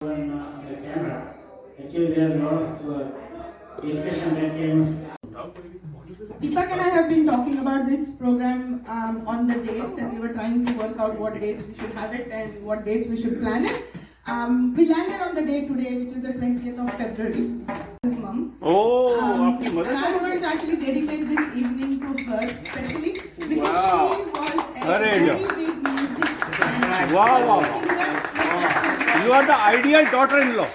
on the camera. Actually, there are a lot of discussion that came. Deepak and I have been talking about this program on the dates, and we were trying to work out what dates we should have it and what dates we should plan it. We landed on the day today, which is the 20th of February. His mom. आपकी mother. And I'm going to actually dedicate this evening to her, especially because Wow. she was a Very very good. big music. Wow. Singer. You are the ideal daughter-in-law.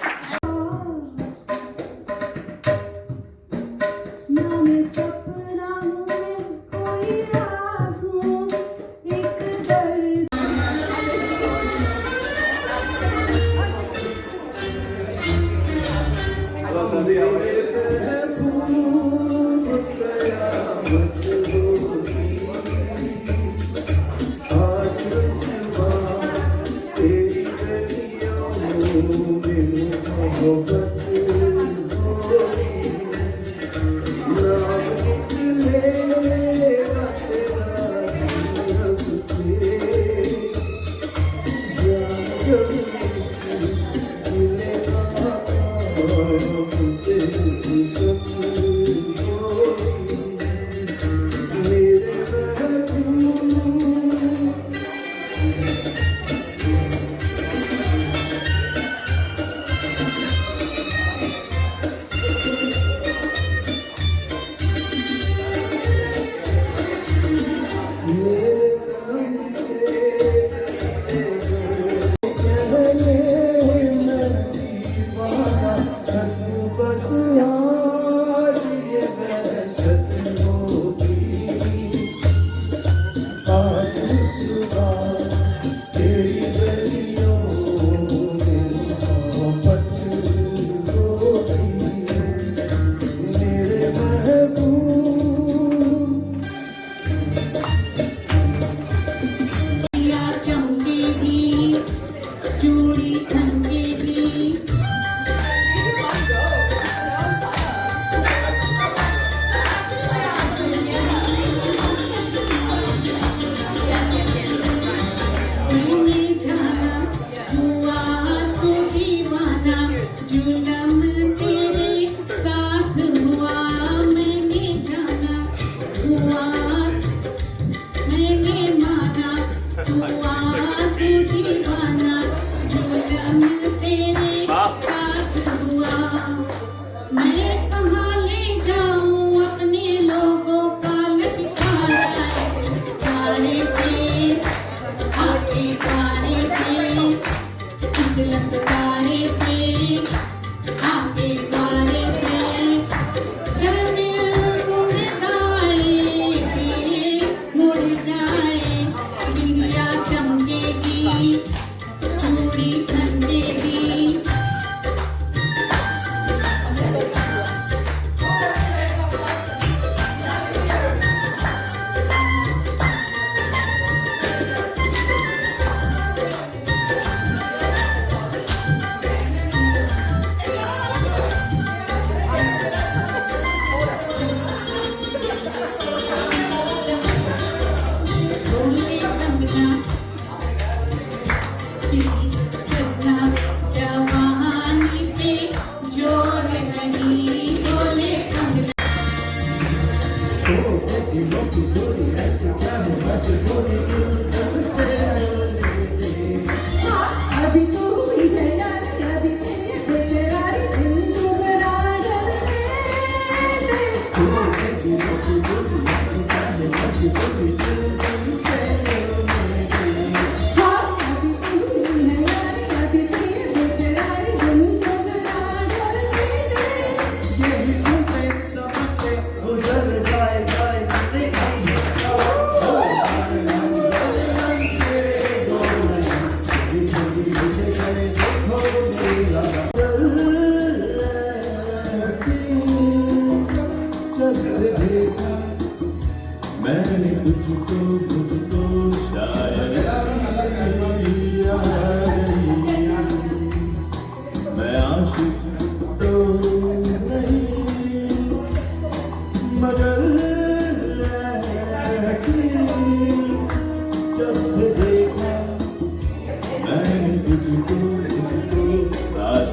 मैंने तुझको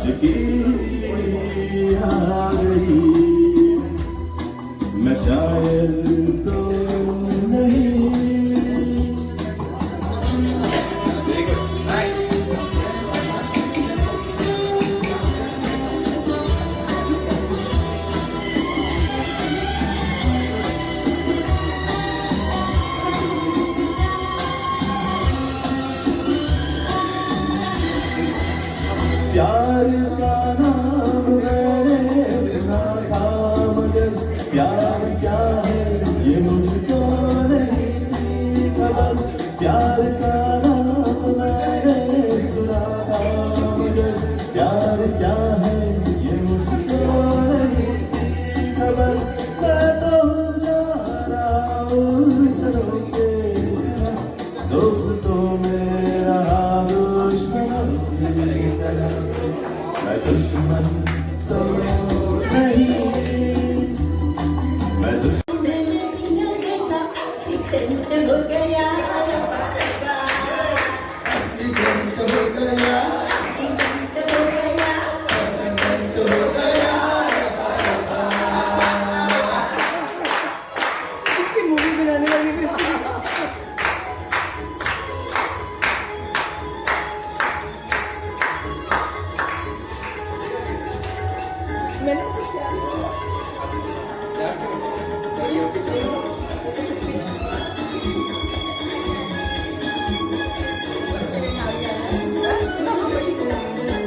आशिकी आ गई मैं शायर तो नहीं प्यार का नाम मैंने सुना था मगर प्यार क्या है ये मुझको नहीं खबर प्यार का नाम मैंने सुना था मगर प्यार क्या है ये मुझको नहीं खबर मैं तो जा रहा उलझनों के दोस्तों मेरा दुश्मन मैं दुश्मन तो नहीं मैं दुश्मन मैंने सिंगल देखा एक्सीडेंट हो गया एक्सीडेंट हो गया एक्सीडेंट हो गया एक्सीडेंट हो गया इसकी मूवी बनाने वाली भी मैंने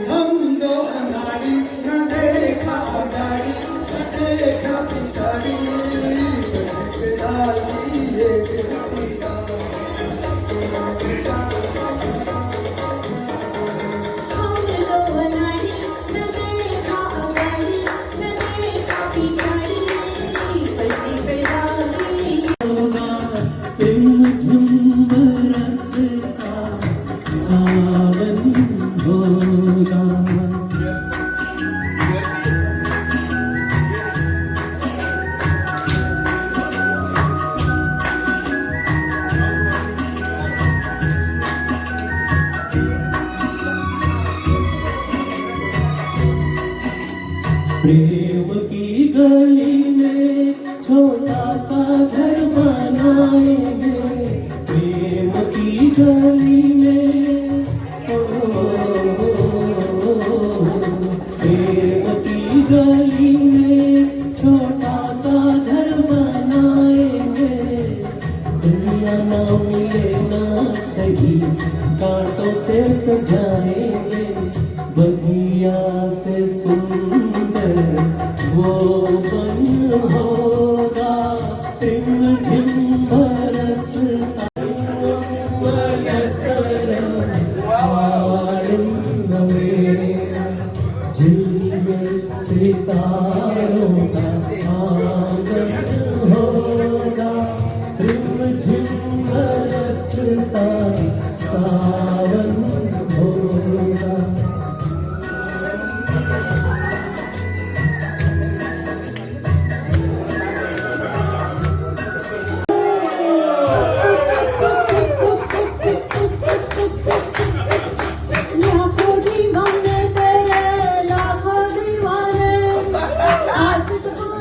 हम दो अनाड़ी न देखा गाड़ी न देखा पिछाड़ी डाल दिए हम दो अनाड़ी न देखा अगाड़ी न देखा पिछाड़ी पलटी पे डाल दी सावन होगा प्रेम की गली में छोटा सा घर बनाएंगे प्रेम की गली में प्रेम की गली में छोटा सा घर बनाएंगे दुनिया ना मिले ना सही कांटों से सजाएंगे बगिया से सुंदर वो बन होगा रिमझिम बरसता सितारों का आंगन होगा रिमझिम बरसता सावन होगा लाखों दीवाने तेरे लाखों दीवाने आशिक तू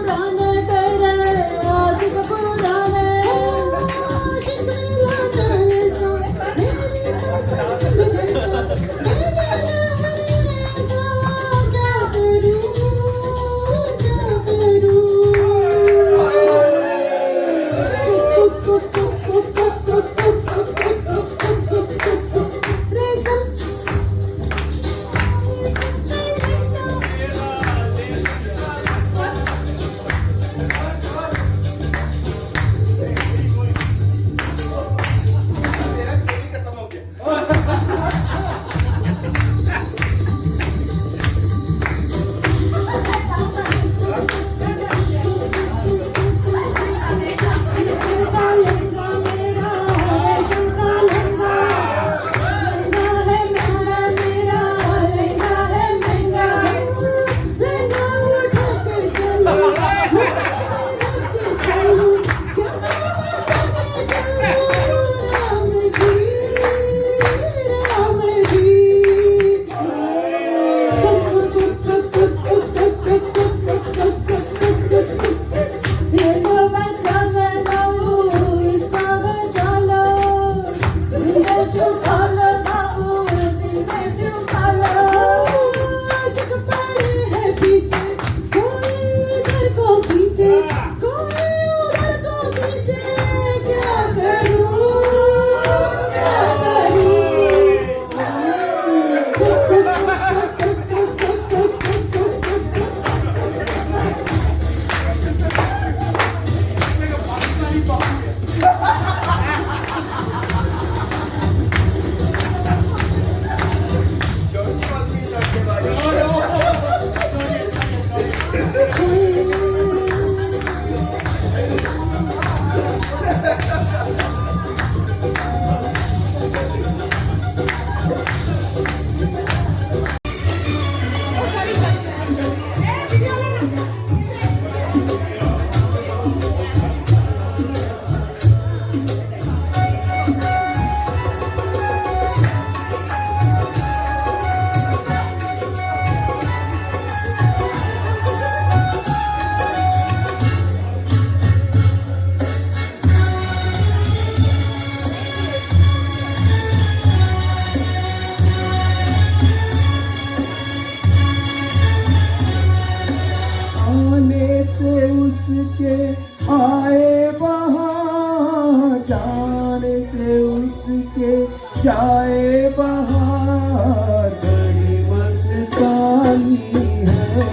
के आए बहार, जाने से उसके जाए बहार, बड़ी मस्तानी है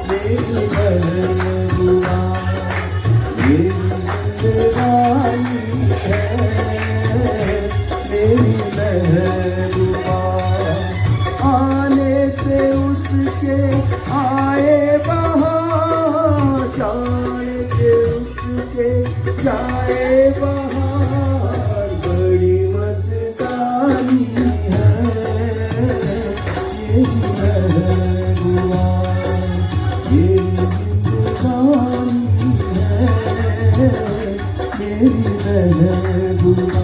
मेरी महबूबा, मेरी जिंदगानी है मेरी महबूबा। आने से उसके आए बहार, जाने से उसके जाए बहार, बड़ी मस्तानी है मेरी महबूबा, मेरी जिंदगानी है मेरी महबूबा।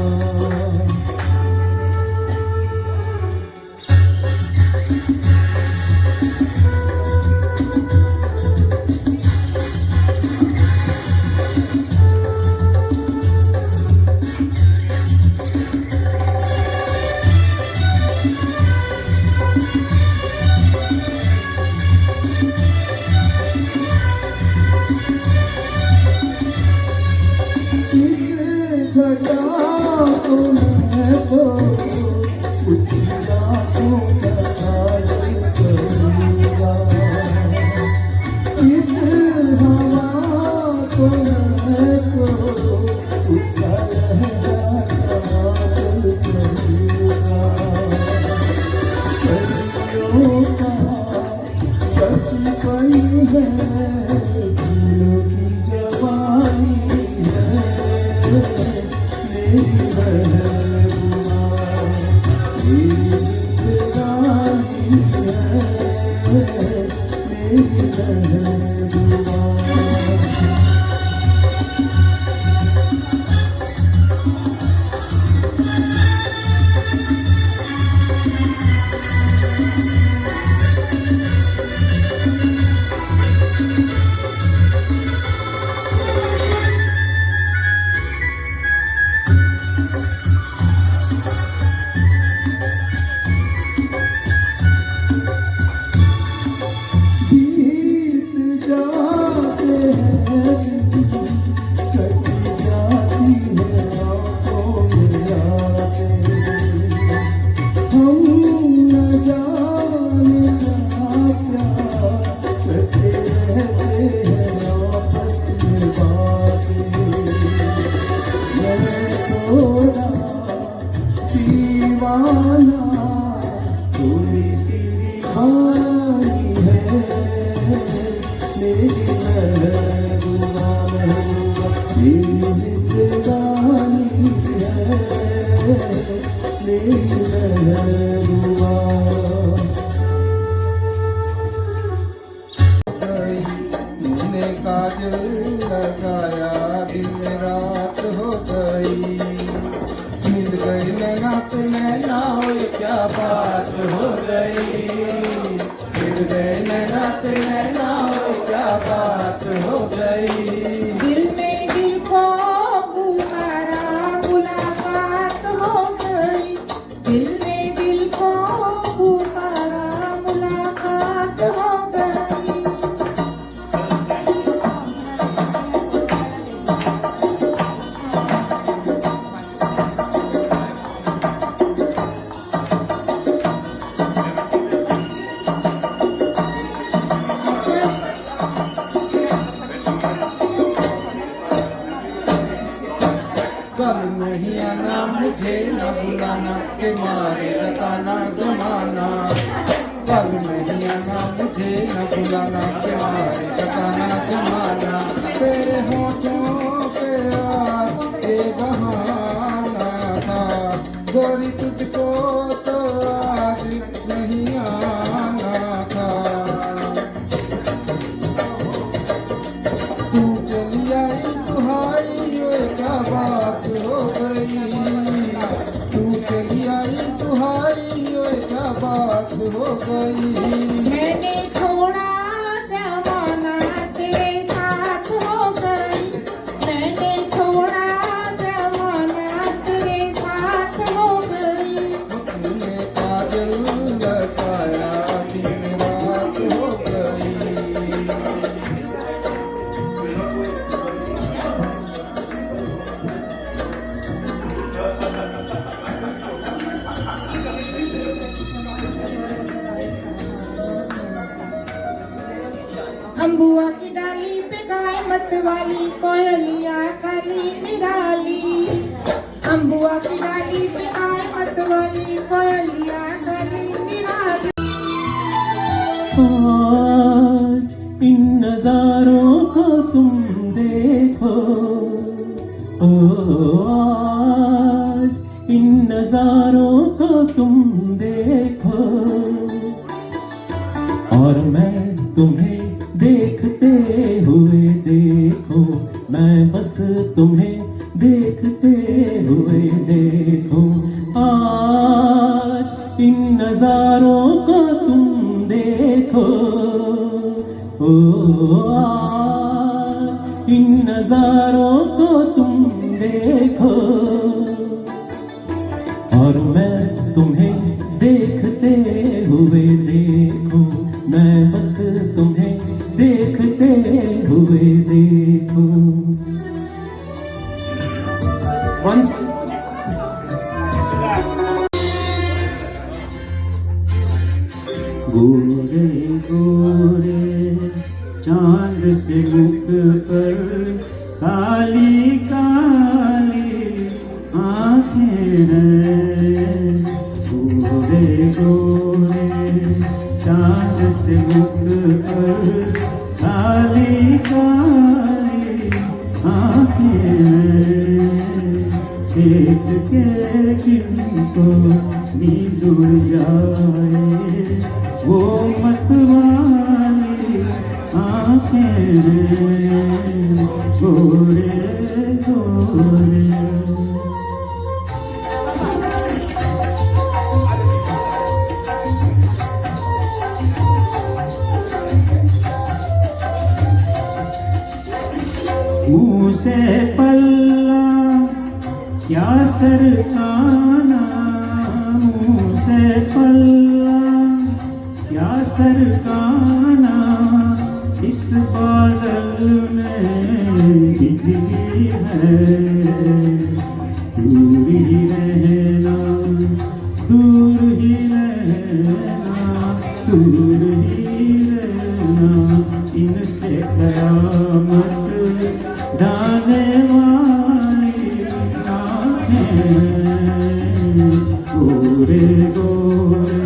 तूने काजल लगाया दिन रात हो गई, मिल गई नैना से नैना और क्या बात हो गई, मिल गए नैना से नैना और क्या बात हो गई। दिल में दिल को पुकारा, मुलाकात हो गई, दिल में दिल को पुकारा, मुलाकात हो गई। कल नहीं आना मुझे न बुलाना के मारे रताना जमाना, कल नहीं आना मुझे न बुलाना के मारे रताना जमाना। तेरे होठों पे आज ये बहाना था, गोरी तुझको तो आज नहीं आना था। तू चली आई दुहाई ये क्या बात हो गई, तू चली आई दुहाई ये क्या बात हो गई। मैंने छोड़ा जमाना तेरे साथ हो गई, मैंने छोड़ा जमाना तेरे साथ हो गई। तूने काजल लगाया दिन रात हो गई, अम्बुआ की डाली पे गाय मत वाली कोयलिया काली निराली। अम्बुआ की डाली पे गाय मत वाली कोयलिया काली निराली। आज इन नजारों को तुम देखो, ओ आज इन नजारों को तुम देखो, और मैं तुम्हें देखते हुए देखो, मैं बस तुम्हें देखते हुए देखो। आज इन नजारों को तुम देखो, ओ आज इन नजारों को तुम देखो, और मैं तुम्हें देखते हुए देखो, मैं बस तुम्हें देखते हुए देखो। Once गोरे गोरे चांद से मुख पर काली काली आंखें हैं, गोरे गोरे चांद से मुख पर काली काली आंखें हैं, देख के जिनको नींद उड़ जाए वो मतवाली आंखें हैं, गोरे गोरे। मुँह से पल्ला क्या सरकाना, मुँह से पल्ला क्या सरकाना, इस बादल में बिजली है, दूर ही रहना, दूर ही रहना, दूर ही रहना, इनसे कयामत डाले वाली आंखें हैं, गोरे गोरे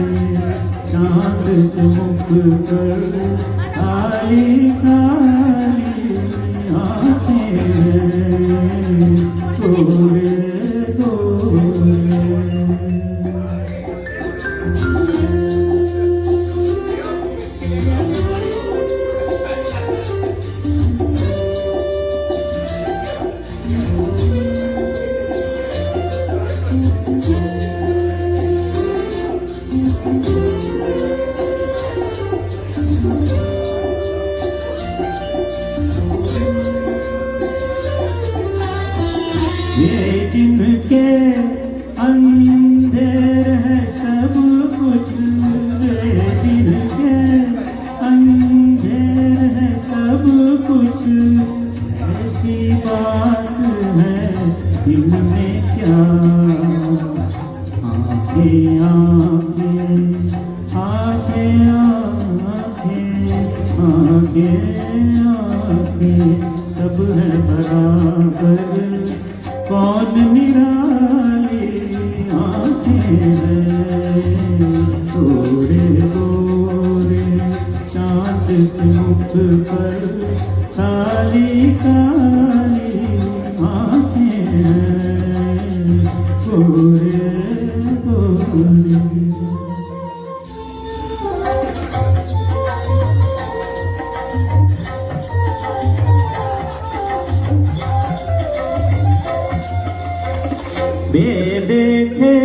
चांद से मुख पर काली काली आंखें हैं, गोरे गोरे। ये जिनके अंधेर है सब कुछ, ये जिनके अंधेर है सब कुछ, ऐसी बात है इनमें क्या, आंखें आंखें आंखें आंखें आंखें आंखें सब है बराबर, कौन निराली आंखें हैं, गोरे गोरे चांद से मुख पर काली काली आंखें हैं, गोरे गोरे। बेदेखे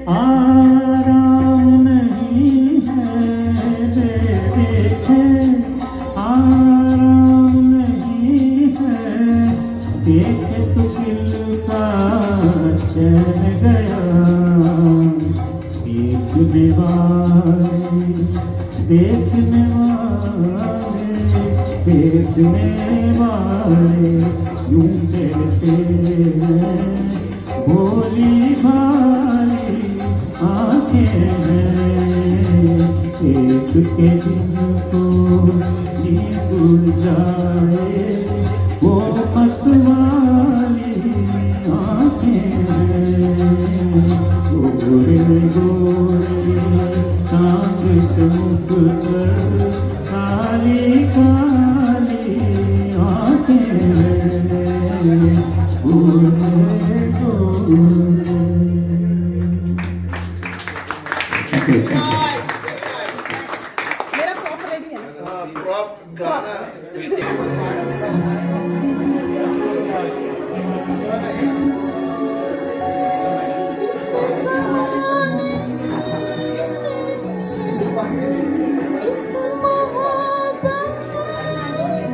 आराम नहीं है, बेदेखे आराम नहीं है, देखे तो दिल का चैन गया, देखने वाले देखने वाले देखने वाले यूं कहते हैं, भोली भाली आंखें हैं, देख के जिनको नींद उड़ जाए वो मतवाली आंखें गोरे गोरे चांद से मुख पर काली काली आंखें गोरे गोरे। मेरा प्रॉप रेडी है ना? इस ज़माने में, इस मोहब्बत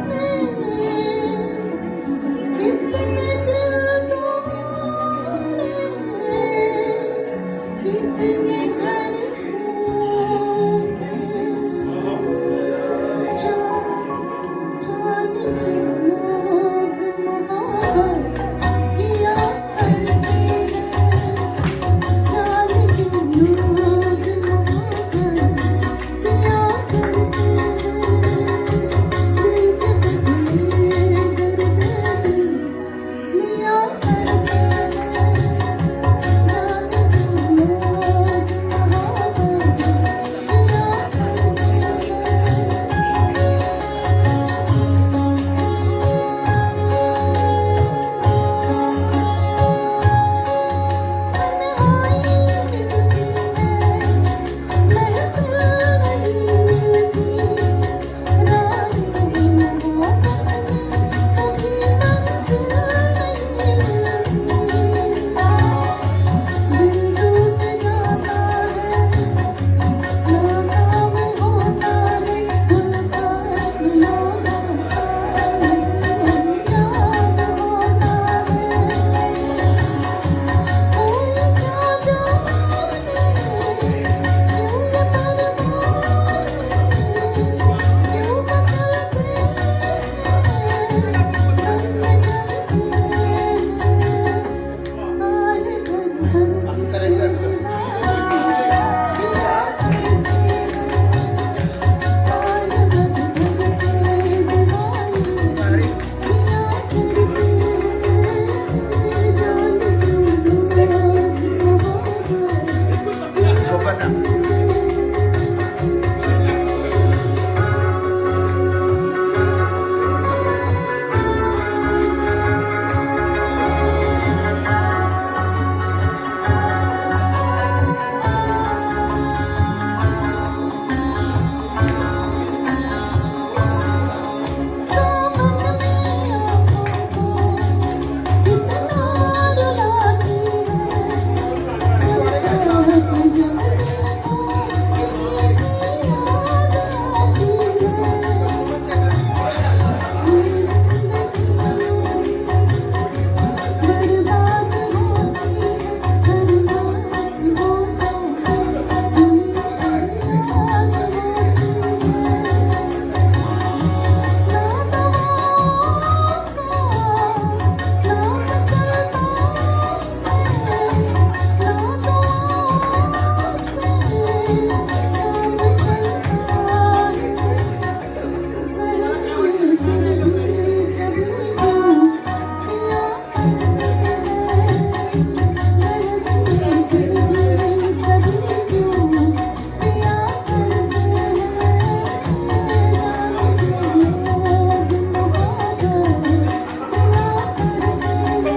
में कितने दिल तोड़े, कितने घर फूके, जाने क्यों लोग मोहब्बत किया करते हैं, जाने क्यों लोग मोहब्बत किया करते हैं, दिल के बदले दर्द भी लिया करते हैं, जाने क्यों लोग मोहब्बत किया करते हैं। तन्हाई मिलती है, महफिल नहीं मिलती, राहें मोहब्बत में कभी मंजिल नहीं मिलती, दिल टूट जाता है, नाकाम होता है, उल्फत मिलाना है, अनजान होता है, कोई क्या जाने क्यों ये बर्बाद क्यों मचलते हैं दम में जलते हैं आए भर भर के दीवाने जिया करते हैं आए भर भर के दीवाने जिया करते हैं जाने क्यों लोग मोहब्बत किया करते हैं। दामन में आँखों को कितना रुलाती है, सरहद जब दिल को किसी की याद आती है, ये जिंदगी बर्बाद होती है, हर बात होठों पे कोई फरियाद होती है, ना दवाओं का नाम चलता है, ना दुआओं से नाम चलता है, ज़हर फिर भी सभी क्यों पिया करते हैं, ज़हर फिर भी सभी क्यों पिया करते हैं, जाने क्यों लोग मोहब्बत किया करते हैं।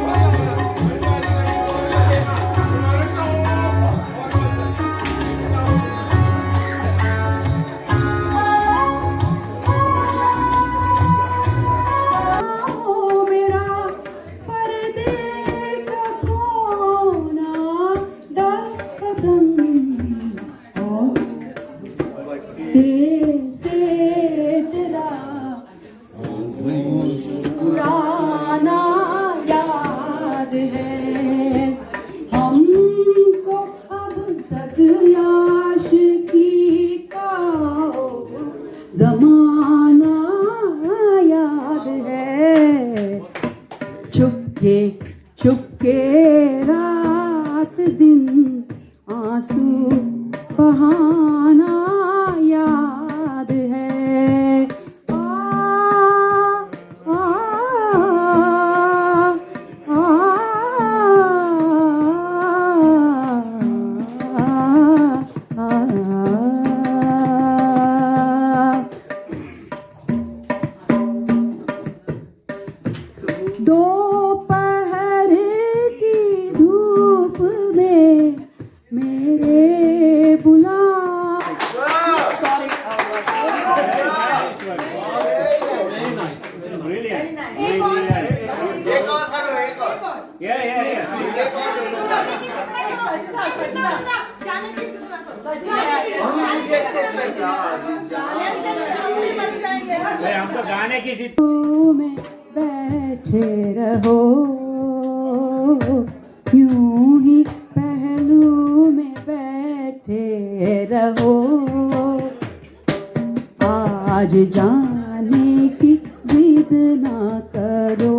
ओ मेरा पर्दे का कोना दफदम और से तेरा पुराना याद है, हमको अब तक आशिकी का जमाना याद है, चुपके चुपके रात दिन आंसू बहाना याद जाने की जिद ना करो। ऐसे में हम भी मर जाएंगे। हम तो गाने की जिद में बैठे रहो, यूं ही पहलू में बैठे रहो, आज जाने की जिद ना करो,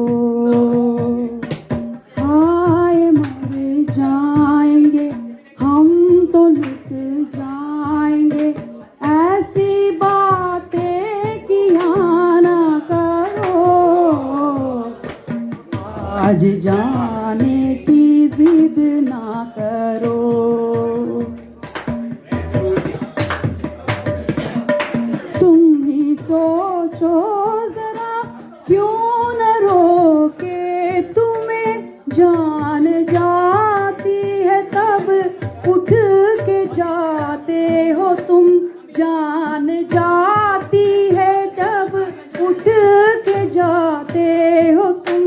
हाय मर जाएंगे हम तो लुट जाएंगे, ऐसी बातें किया ना करो, आज जाने की जिद ना करो। तुम ही सोचो जरा क्यों न रोके तुम्हें, जान जाती है तब उठ के जाते हो तुम, जान जाती है जब उठ के जाते हो तुम,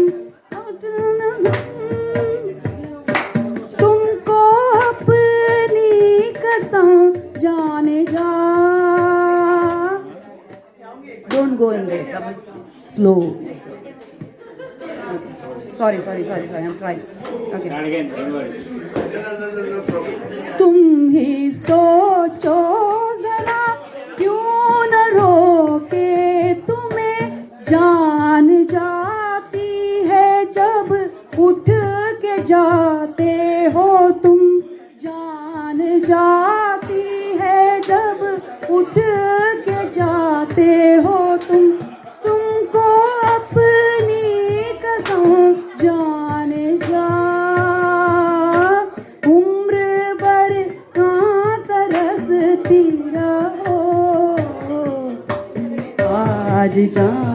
तुमको अपनी कसम जाने जा। Don't go in there. Come slow. Okay. Sorry. I'm trying. Okay. again. तुम ही सोचो जरा क्यों न रोके तुम्हें, जान जाती है जब उठ के जाते हो तुम, जान जाती है जब उठ के जाते हो तुम, तुमको अपनी कसम जाने जा। उम्र भर कहाँ तरसती रहो, आज जान